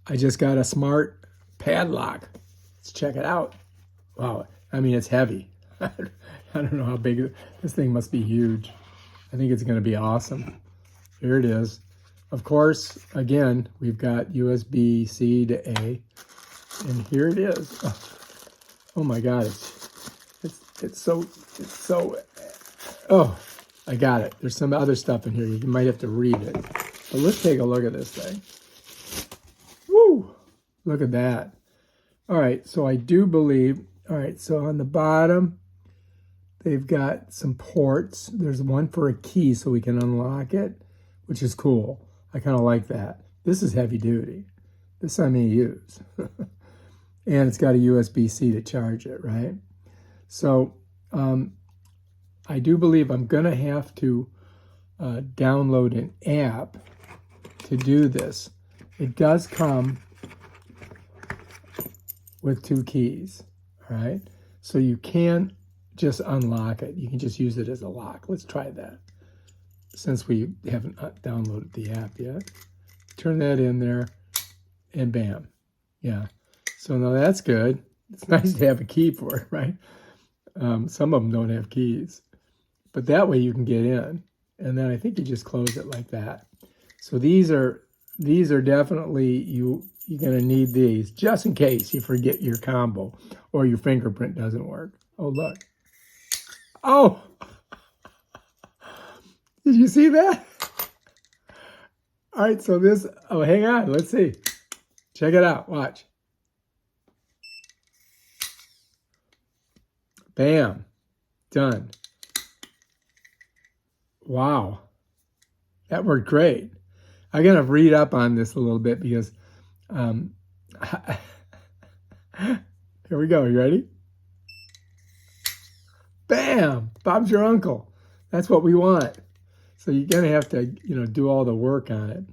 I just got a smart padlock. Let's check it out. Wow, I mean, it's heavy. I don't know how big, this thing must be huge. I think it's gonna be awesome. Here it is. Of course, again, we've got USB-C to A, and here it is. Oh my God, it's so, oh, I got it. There's some other stuff in here. You might have to read it. But let's take a look at this thing. Woo! Look at that. All right, so I do believe, all right, so on the bottom, they've got some ports. There's one for a key so we can unlock it, which is cool. I kind of like that. This is heavy duty. This I may use. And it's got a USB-C to charge it, right? So I do believe I'm going to have to download an app to do this. It does come with 2 keys, all right? So you can just unlock it. You can just use it as a lock. Let's try that since we haven't downloaded the app yet. Turn that in there and bam. Yeah. So now that's good. It's nice to have a key for it, right? Some of them don't have keys. But that way you can get in. And then I think you just close it like that. So these are definitely, you're going to need these just in case you forget your combo or your fingerprint doesn't work. Oh, look. Oh! Did you see that? All right, so this, oh, hang on. Let's see. Check it out. Watch. Bam. Done. Wow. That worked great. I'm going to read up on this a little bit because here we go. You ready? Bam! Bob's your uncle. That's what we want. So you're going to have to, do all the work on it.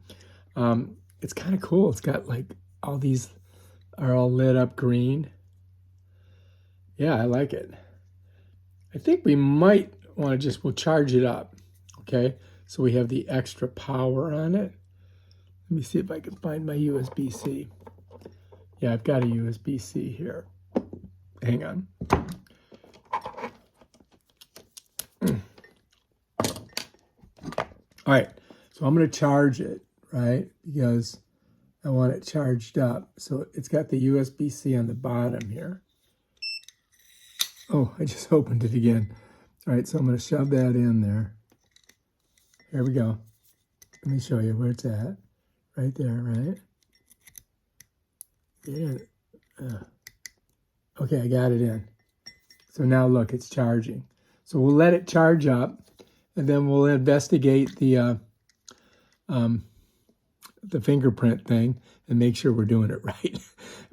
It's kind of cool. It's got like all these are all lit up green. Yeah, I like it. I think we might want to we'll charge it up. Okay, so we have the extra power on it. Let me see if I can find my USB-C. Yeah, I've got a USB-C here. Hang on. All right, so I'm going to charge it, right? Because I want it charged up. So it's got the USB-C on the bottom here. Oh, I just opened it again. All right, so I'm going to shove that in there. Here we go. Let me show you where it's at. Right there, right? Yeah. Okay, I got it in. So now look, it's charging. So we'll let it charge up, and then we'll investigate the fingerprint thing and make sure we're doing it right.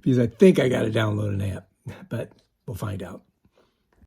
Because I think I got to download an app, but we'll find out.